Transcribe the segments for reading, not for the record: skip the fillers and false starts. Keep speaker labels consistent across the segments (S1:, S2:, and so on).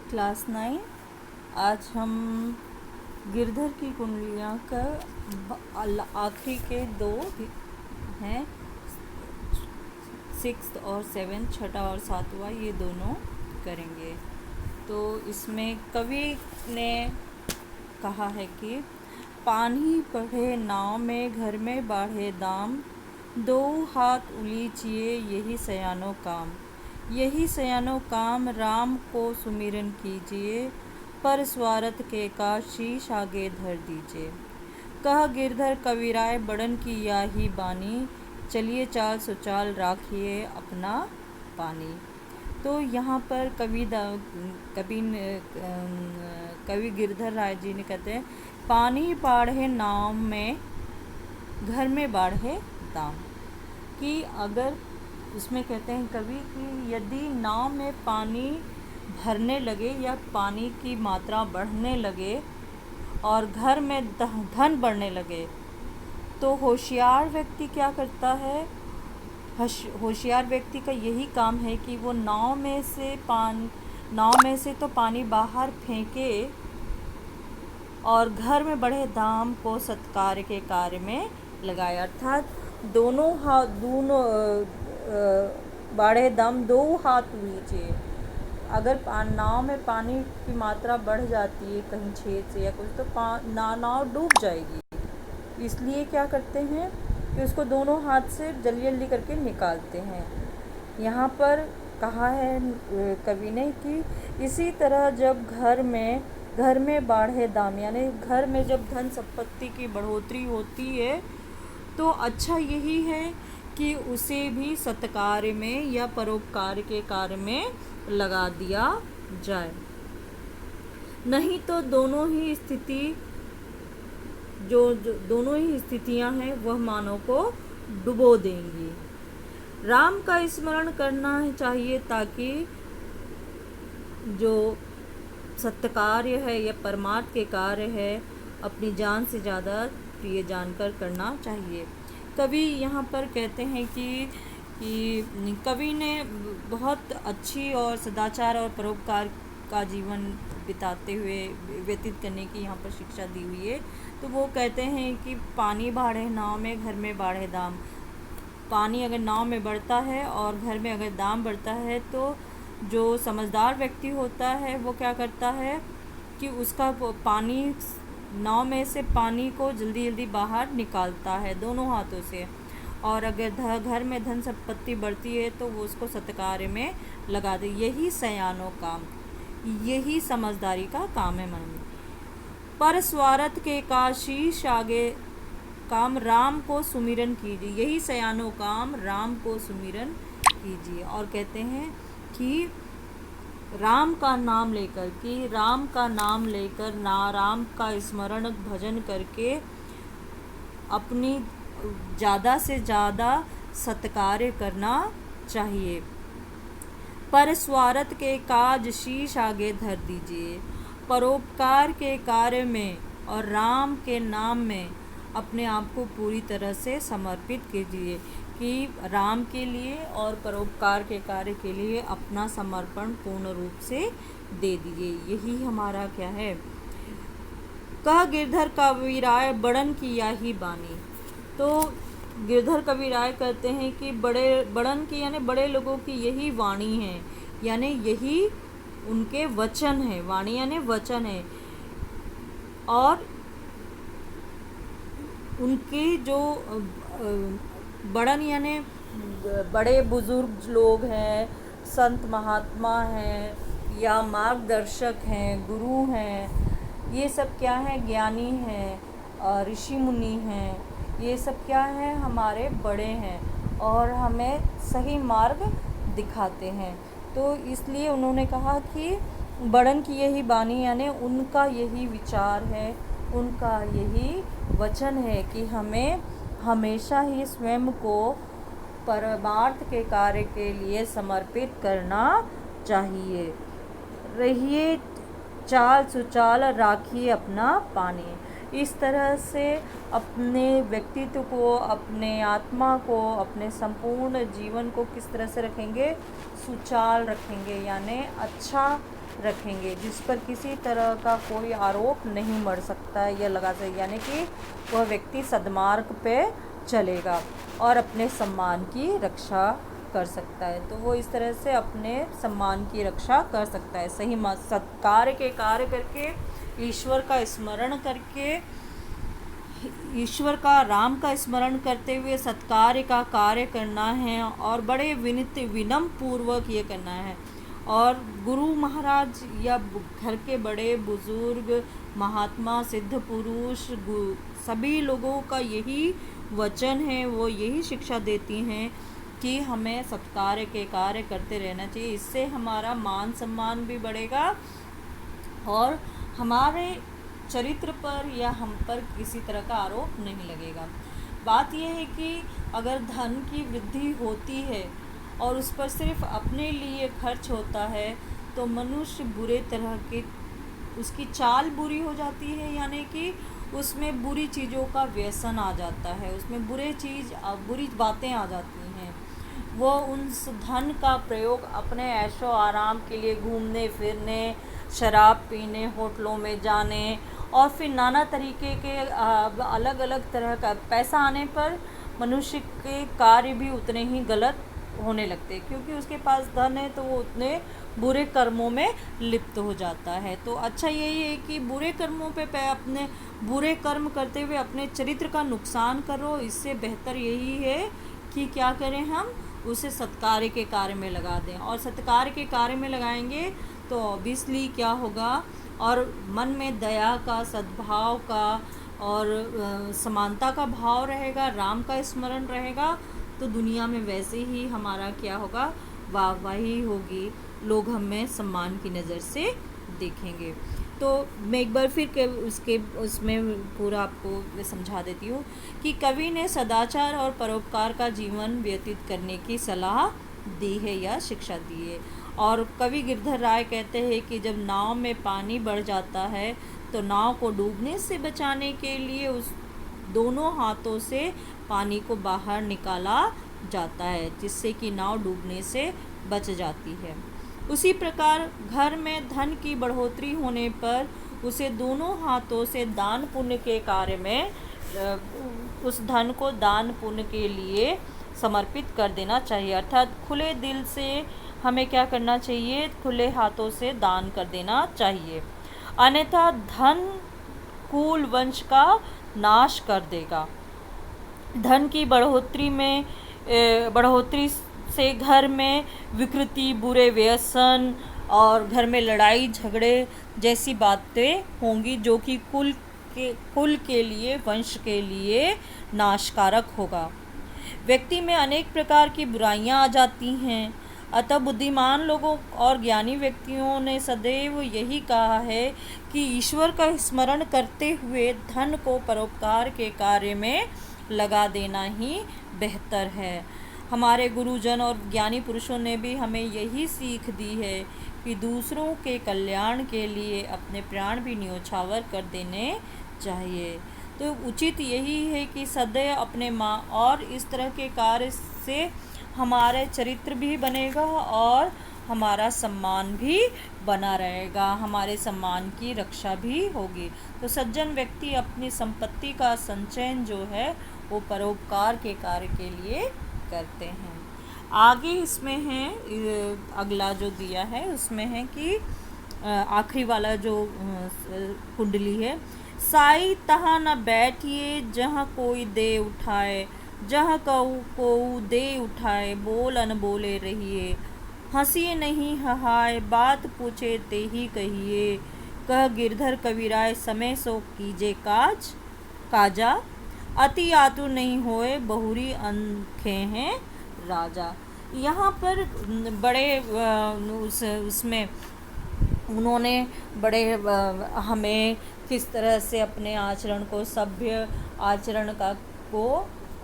S1: Class 9। आज हम गिरधर की कुंडलियाँ का आखिरी के दो हैं, 6th और 7th, छठा और सातवां, ये दोनों करेंगे। तो इसमें कवि ने कहा है कि पानी बढ़े नाव में, घर में बाढ़े दाम, दो हाथ उलीचिए यही सयानो काम। यही सयानो काम राम को सुमिरन कीजिए, पर स्वार्थ के का शीश आगे धर दीजिए। कह गिरधर कविराय बड़न की याही बानी, चलिए चाल सुचाल राखिए अपना पानी। तो यहाँ पर कवि गिरधर राय जी ने कहते हैं, पानी बाढ़े नाव में, घर में बाढ़े दाम। कि अगर इसमें कहते हैं कवि कि यदि नाव में पानी भरने लगे या पानी की मात्रा बढ़ने लगे और घर में धन बढ़ने लगे, तो होशियार व्यक्ति क्या करता है? होशियार व्यक्ति का यही काम है कि वो नाव में से तो पानी बाहर फेंके और घर में बढ़े दाम को सत्कार के कार्य में लगाए। अर्थात दोनों बाढ़े दाम, दो हाथ लीजिए। अगर नाव में पानी की मात्रा बढ़ जाती है कहीं छेद से या कुछ, तो नाव डूब जाएगी। इसलिए क्या करते हैं कि उसको दोनों हाथ से जल्दी जल्दी करके निकालते हैं। यहाँ पर कहा है कवि ने कि इसी तरह जब घर में बाढ़े दाम, यानी घर में जब धन संपत्ति की बढ़ोतरी होती है, तो अच्छा यही है कि उसे भी सत्कार्य में या परोपकार के कार्य में लगा दिया जाए। नहीं तो दोनों ही स्थितियां हैं वह मानव को डुबो देंगी। राम का स्मरण करना चाहिए ताकि जो सत्कार्य है या परमार्थ के कार्य है अपनी जान से ज़्यादा प्रिय जानकर करना चाहिए। कवि यहाँ पर कहते हैं कि कवि ने बहुत अच्छी और सदाचार और परोपकार का जीवन बिताते हुए व्यतीत करने की यहाँ पर शिक्षा दी हुई है। तो वो कहते हैं कि पानी बाढ़े नाव में, घर में बाढ़े दाम। पानी अगर नाव में बढ़ता है और घर में अगर दाम बढ़ता है, तो जो समझदार व्यक्ति होता है वो क्या करता है कि उसका पानी, नाव में से पानी को जल्दी जल्दी बाहर निकालता है दोनों हाथों से। और अगर घर में धन संपत्ति बढ़ती है तो वो उसको सत्कार्य में लगा दे। यही सयानो काम, यही समझदारी का काम है। मन पर स्वार्थ के का शीश आगे काम राम को सुमिरन कीजिए। यही सयानो काम राम को सुमिरन कीजिए। और कहते हैं कि राम का नाम लेकर राम का स्मरण भजन करके अपनी ज़्यादा से ज़्यादा सत्कार्य करना चाहिए। पर स्वार्थ के काज शीश आगे धर दीजिए। परोपकार के कार्य में और राम के नाम में अपने आप को पूरी तरह से समर्पित कीजिए, कि राम के लिए और परोपकार के कार्य के लिए अपना समर्पण पूर्ण रूप से दे दीजिए। यही हमारा क्या है? कह गिरधर कविराय बड़न की याही बानी। तो गिरधर कविराय कहते हैं कि बड़न की यानी बड़े लोगों की यही वाणी है, यानी यही उनके वचन है। वाणी यानी वचन है। और उनके जो बड़न यानी बड़े बुजुर्ग लोग हैं, संत महात्मा हैं या मार्गदर्शक हैं, गुरु हैं, ये सब क्या हैं? ज्ञानी हैं, ऋषि मुनि हैं। ये सब क्या हैं? हमारे बड़े हैं और हमें सही मार्ग दिखाते हैं। तो इसलिए उन्होंने कहा कि बड़न की यही बानी, यानी उनका यही विचार है, उनका यही वचन है कि हमें हमेशा ही स्वयं को परमार्थ के कार्य के लिए समर्पित करना चाहिए। रहिए चाल सुचाल राखिए अपना पानी। इस तरह से अपने व्यक्तित्व को, अपने आत्मा को, अपने संपूर्ण जीवन को किस तरह से रखेंगे? सुचाल रखेंगे, यानी अच्छा रखेंगे, जिस पर किसी तरह का कोई आरोप नहीं मर सकता है या लगा सकता, यानी कि वह व्यक्ति सद्मार्ग पे चलेगा और अपने सम्मान की रक्षा कर सकता है। तो वो इस तरह से अपने सम्मान की रक्षा कर सकता है। सही सत्कार्य के कार्य करके, ईश्वर का स्मरण करके, ईश्वर का, राम का स्मरण करते हुए सत्कार्य का कार्य करना है और बड़े विनम्र पूर्वक ये करना है। और गुरु महाराज या घर के बड़े बुजुर्ग, महात्मा, सिद्ध पुरुष, सभी लोगों का यही वचन है, वो यही शिक्षा देती हैं कि हमें सत्कार्य के कार्य करते रहना चाहिए। इससे हमारा मान सम्मान भी बढ़ेगा और हमारे चरित्र पर या हम पर किसी तरह का आरोप नहीं लगेगा। बात यह है कि अगर धन की वृद्धि होती है और उस पर सिर्फ अपने लिए खर्च होता है तो मनुष्य बुरे तरह के, उसकी चाल बुरी हो जाती है, यानी कि उसमें बुरी चीज़ों का व्यसन आ जाता है, उसमें बुरी बातें आ जाती हैं। वो उस धन का प्रयोग अपने ऐशो आराम के लिए घूमने फिरने, शराब पीने, होटलों में जाने और फिर नाना तरीके के अलग अलग तरह का, पैसा आने पर मनुष्य के कार्य भी उतने ही गलत होने लगते, क्योंकि उसके पास धन है तो वो उतने बुरे कर्मों में लिप्त हो जाता है। तो अच्छा यही है कि बुरे कर्मों पे अपने बुरे कर्म करते हुए अपने चरित्र का नुकसान करो, इससे बेहतर यही है कि क्या करें, हम उसे सत्कार्य के कार्य में लगा दें। और सत्कार्य के कार्य में लगाएंगे तो ऑब्वियसली क्या होगा, और मन में दया का, सद्भाव का और समानता का भाव रहेगा, राम का स्मरण रहेगा, तो दुनिया में वैसे ही हमारा क्या होगा, वाहवाही होगी, लोग हमें सम्मान की नज़र से देखेंगे। तो मैं एक बार फिर उसमें पूरा आपको समझा देती हूँ कि कवि ने सदाचार और परोपकार का जीवन व्यतीत करने की सलाह दी है या शिक्षा दी है। और कवि गिरधर राय कहते हैं कि जब नाव में पानी बढ़ जाता है तो नाव को डूबने से बचाने के लिए उस दोनों हाथों से पानी को बाहर निकाला जाता है, जिससे कि नाव डूबने से बच जाती है। उसी प्रकार घर में धन की बढ़ोतरी होने पर उसे दोनों हाथों से दान पुण्य के कार्य में, उस धन को दान पुण्य के लिए समर्पित कर देना चाहिए। अर्थात खुले दिल से हमें क्या करना चाहिए, खुले हाथों से दान कर देना चाहिए, अन्यथा धन कुल वंश का नाश कर देगा। धन की बढ़ोतरी से घर में विकृति, बुरे व्यसन और घर में लड़ाई झगड़े जैसी बातें होंगी, जो कि कुल के लिए, वंश के लिए नाशकारक होगा। व्यक्ति में अनेक प्रकार की बुराइयां आ जाती हैं। अतः बुद्धिमान लोगों और ज्ञानी व्यक्तियों ने सदैव यही कहा है कि ईश्वर का स्मरण करते हुए धन को परोपकार के कार्य में लगा देना ही बेहतर है। हमारे गुरुजन और ज्ञानी पुरुषों ने भी हमें यही सीख दी है कि दूसरों के कल्याण के लिए अपने प्राण भी न्योछावर कर देने चाहिए। तो उचित यही है कि सदैव अपने माँ और इस तरह के कार्य से हमारे चरित्र भी बनेगा और हमारा सम्मान भी बना रहेगा, हमारे सम्मान की रक्षा भी होगी। तो सज्जन व्यक्ति अपनी संपत्ति का संचयन जो है वो परोपकार के कार्य के लिए करते हैं। आगे इसमें है, अगला जो दिया है उसमें है कि आखिरी वाला जो कुंडली है, साई तहाँ न बैठिए जहाँ कोई दे उठाए, जहाँ को दे उठाए, बोल अनबोले रहिए, हंसिए नहीं हहाय, बात पूछे ते ही कहिए, कह गिरधर कविराय समय सो कीजे काजा, अति आतुर नहीं होए, बहुरी आंखें हैं राजा। यहाँ पर बड़े उसमें उन्होंने बड़े हमें किस तरह से अपने आचरण को, सभ्य आचरण को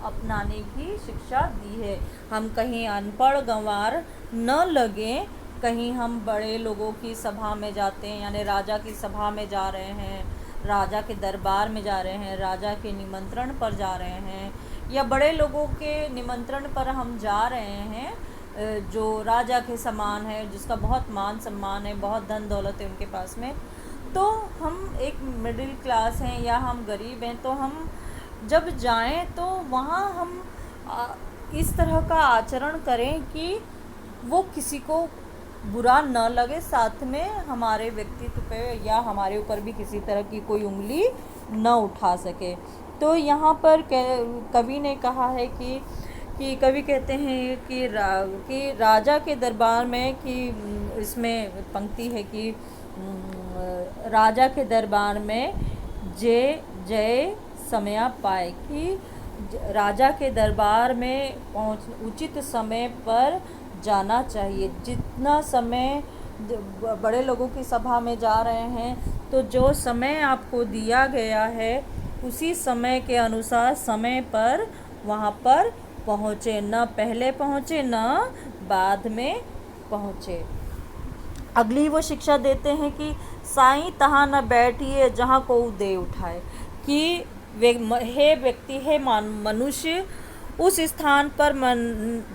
S1: अपनाने की शिक्षा दी है। हम कहीं अनपढ़ गंवार न लगें, कहीं हम बड़े लोगों की सभा में जाते हैं, यानी राजा की सभा में जा रहे हैं, राजा के दरबार में जा रहे हैं, राजा के निमंत्रण पर जा रहे हैं या बड़े लोगों के निमंत्रण पर हम जा रहे हैं, जो राजा के समान है, जिसका बहुत मान सम्मान है, बहुत धन दौलत है उनके पास में, तो हम एक मिडिल क्लास हैं या हम गरीब हैं, तो हम जब जाएं तो वहाँ हम इस तरह का आचरण करें कि वो किसी को बुरा न लगे, साथ में हमारे व्यक्तित्व पे या हमारे ऊपर भी किसी तरह की कोई उंगली न उठा सके। तो यहाँ पर कवि ने कहा है कि कवि कहते हैं कि राजा के दरबार में, कि इसमें पंक्ति है कि राजा के दरबार में जय जय समया पाए, कि राजा के दरबार में उचित समय पर जाना चाहिए। जितना समय बड़े लोगों की सभा में जा रहे हैं तो जो समय आपको दिया गया है उसी समय के अनुसार समय पर वहाँ पर पहुँचे, न पहले पहुँचे न बाद में पहुँचे। अगली वो शिक्षा देते हैं कि साईं तहाँ न बैठिए जहाँ को दे उठाए, कि हे व्यक्ति, हे मनुष्य, उस स्थान पर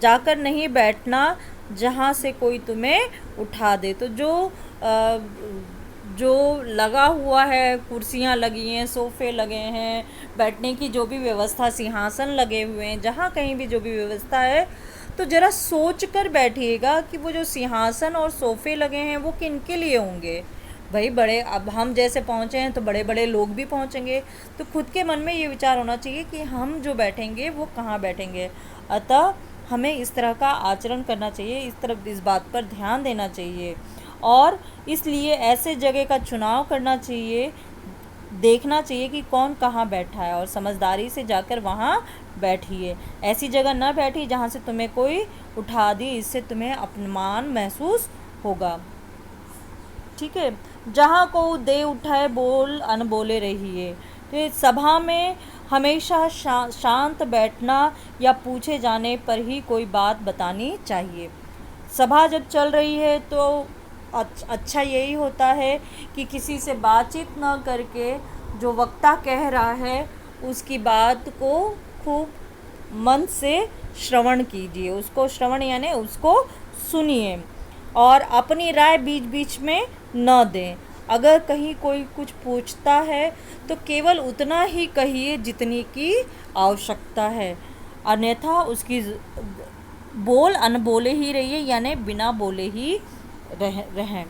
S1: जाकर नहीं बैठना जहाँ से कोई तुम्हें उठा दे। तो जो लगा हुआ है, कुर्सियाँ लगी हैं, सोफ़े लगे हैं, बैठने की जो भी व्यवस्था, सिंहासन लगे हुए हैं, जहाँ कहीं भी जो भी व्यवस्था है, तो ज़रा सोच कर बैठिएगा कि वो जो सिंहासन और सोफ़े लगे हैं वो किनके लिए होंगे। भाई बड़े, अब हम जैसे पहुँचे हैं तो बड़े बड़े लोग भी पहुँचेंगे, तो खुद के मन में ये विचार होना चाहिए कि हम जो बैठेंगे वो कहाँ बैठेंगे। अतः हमें इस तरह का आचरण करना चाहिए, इस बात पर ध्यान देना चाहिए, और इसलिए ऐसे जगह का चुनाव करना चाहिए, देखना चाहिए कि कौन कहाँ बैठा है, और समझदारी से जाकर वहाँ बैठिए। ऐसी जगह न बैठिए जहाँ से तुम्हें कोई उठा दे, इससे तुम्हें अपमान महसूस होगा। ठीक है। जहाँ को दे उठाए बोल अनबोले रहिए। तो सभा में हमेशा शांत बैठना या पूछे जाने पर ही कोई बात बतानी चाहिए। सभा जब चल रही है तो अच्छा यही होता है कि किसी से बातचीत न करके जो वक्ता कह रहा है उसकी बात को खूब मन से श्रवण कीजिए, उसको श्रवण यानी उसको सुनिए, और अपनी राय बीच बीच में न दें। अगर कहीं कोई कुछ पूछता है तो केवल उतना ही कहिए जितनी की आवश्यकता है, अन्यथा उसकी बोल अनबोले ही रहिए, यानी बिना बोले ही रहें।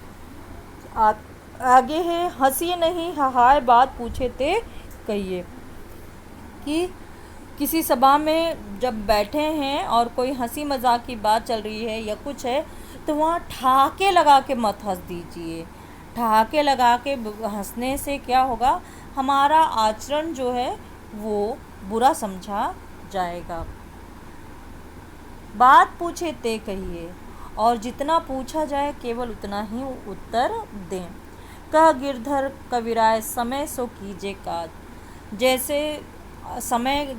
S1: आगे है, हंसी नहीं हाय बात पूछे थे कहिए, कि किसी सभा में जब बैठे हैं और कोई हंसी मजाक की बात चल रही है या कुछ है, तो वहाँ ठहाके लगा के मत हंस दीजिए। ठहाके लगा के हंसने से क्या होगा, हमारा आचरण जो है वो बुरा समझा जाएगा। बात पूछे ते कहिए, और जितना पूछा जाए केवल उतना ही उत्तर दें। कह गिरधर कविराय समय सो कीजिए काज। जैसे समय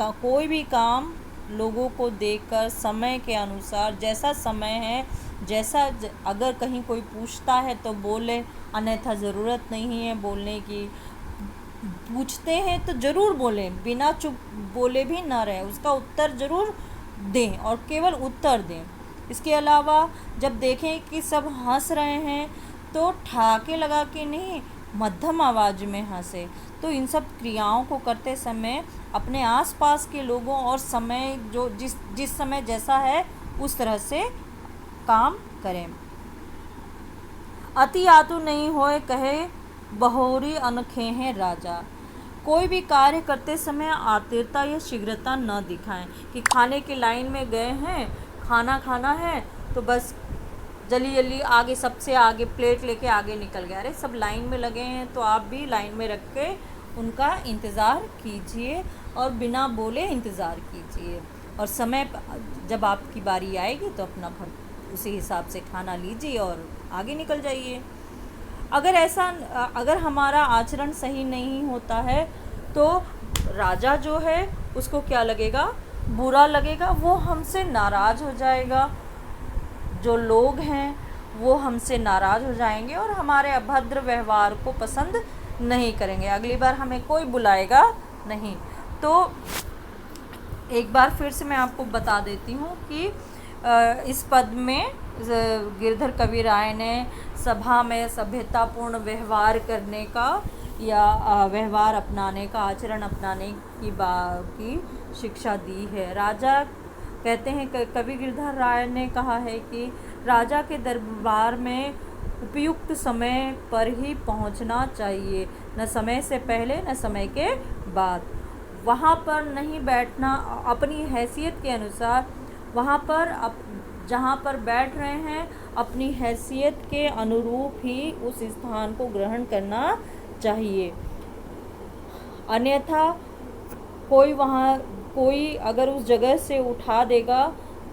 S1: कोई भी काम लोगों को देकर समय के अनुसार, जैसा समय है, जैसा अगर कहीं कोई पूछता है तो बोले, अन्यथा ज़रूरत नहीं है बोलने की। पूछते हैं तो ज़रूर बोलें, बिना चुप बोले भी ना रहे, उसका उत्तर ज़रूर दें और केवल उत्तर दें। इसके अलावा जब देखें कि सब हंस रहे हैं तो ठहाके लगा के नहीं, मध्यम आवाज़ में हंसे। तो इन सब क्रियाओं को करते समय अपने आसपास के लोगों और समय जो जिस समय जैसा है उस तरह से काम करें। अति आतुर नहीं होए कहे बहोरी अनखे हैं राजा। कोई भी कार्य करते समय आतुरता या शीघ्रता न दिखाएं, कि खाने की लाइन में गए हैं, खाना खाना है तो बस जल्दी जल्दी आगे, सबसे आगे प्लेट लेके आगे निकल गया। अरे सब लाइन में लगे हैं तो आप भी लाइन में रख के उनका इंतज़ार कीजिए और बिना बोले इंतज़ार कीजिए, और समय जब आपकी बारी आएगी तो अपना उसी हिसाब से खाना लीजिए और आगे निकल जाइए। अगर हमारा आचरण सही नहीं होता है तो राजा जो है उसको क्या लगेगा, बुरा लगेगा, वो हमसे नाराज़ हो जाएगा। जो लोग हैं वो हमसे नाराज़ हो जाएंगे और हमारे अभद्र व्यवहार को पसंद नहीं करेंगे, अगली बार हमें कोई बुलाएगा नहीं। तो एक बार फिर से मैं आपको बता देती हूँ कि इस पद में गिरधर कवि राय ने सभा में सभ्यतापूर्ण व्यवहार करने का या व्यवहार अपनाने का, आचरण अपनाने की शिक्षा दी है। राजा कहते हैं, कवि गिरधर राय ने कहा है कि राजा के दरबार में उपयुक्त समय पर ही पहुंचना चाहिए, न समय से पहले न समय के बाद। वहाँ पर नहीं बैठना, अपनी हैसियत के अनुसार वहाँ पर जहाँ पर बैठ रहे हैं अपनी हैसियत के अनुरूप ही उस स्थान को ग्रहण करना चाहिए। अन्यथा कोई अगर उस जगह से उठा देगा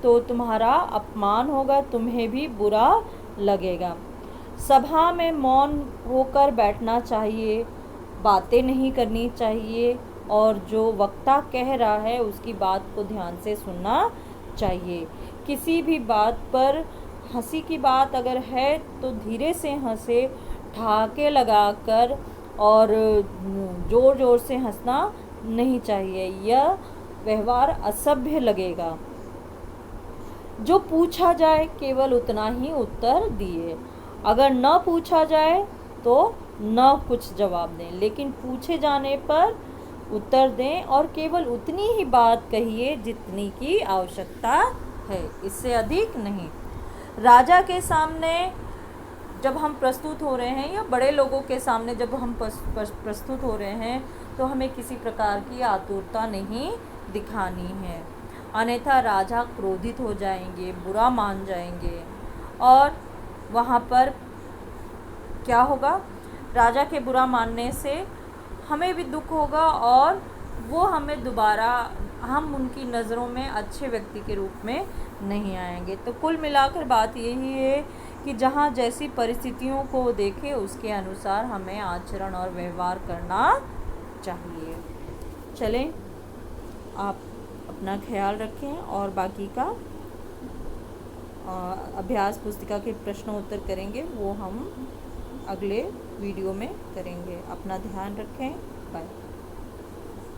S1: तो तुम्हारा अपमान होगा, तुम्हें भी बुरा लगेगा। सभा में मौन होकर बैठना चाहिए, बातें नहीं करनी चाहिए और जो वक्ता कह रहा है उसकी बात को ध्यान से सुनना चाहिए। किसी भी बात पर हंसी की बात अगर है तो धीरे से हंसे, ठहाके लगाकर और ज़ोर ज़ोर से हंसना नहीं चाहिए, यह व्यवहार असभ्य लगेगा। जो पूछा जाए केवल उतना ही उत्तर दिए, अगर न पूछा जाए तो न कुछ जवाब दें, लेकिन पूछे जाने पर उत्तर दें और केवल उतनी ही बात कहिए जितनी की आवश्यकता है, इससे अधिक नहीं। राजा के सामने जब हम प्रस्तुत हो रहे हैं या बड़े लोगों के सामने जब हम प्रस्तुत हो रहे हैं तो हमें किसी प्रकार की आतुरता नहीं दिखानी है, अन्यथा राजा क्रोधित हो जाएंगे, बुरा मान जाएंगे और वहाँ पर क्या होगा, राजा के बुरा मानने से हमें भी दुख होगा और वो हमें दोबारा, हम उनकी नज़रों में अच्छे व्यक्ति के रूप में नहीं आएंगे। तो कुल मिलाकर बात यही है कि जहाँ जैसी परिस्थितियों को देखें उसके अनुसार हमें आचरण और व्यवहार करना चाहिए। चलें, आप अपना ख्याल रखें और बाकी का अभ्यास पुस्तिका के प्रश्न उत्तर करेंगे वो हम अगले वीडियो में करेंगे। अपना ध्यान रखें। बाय।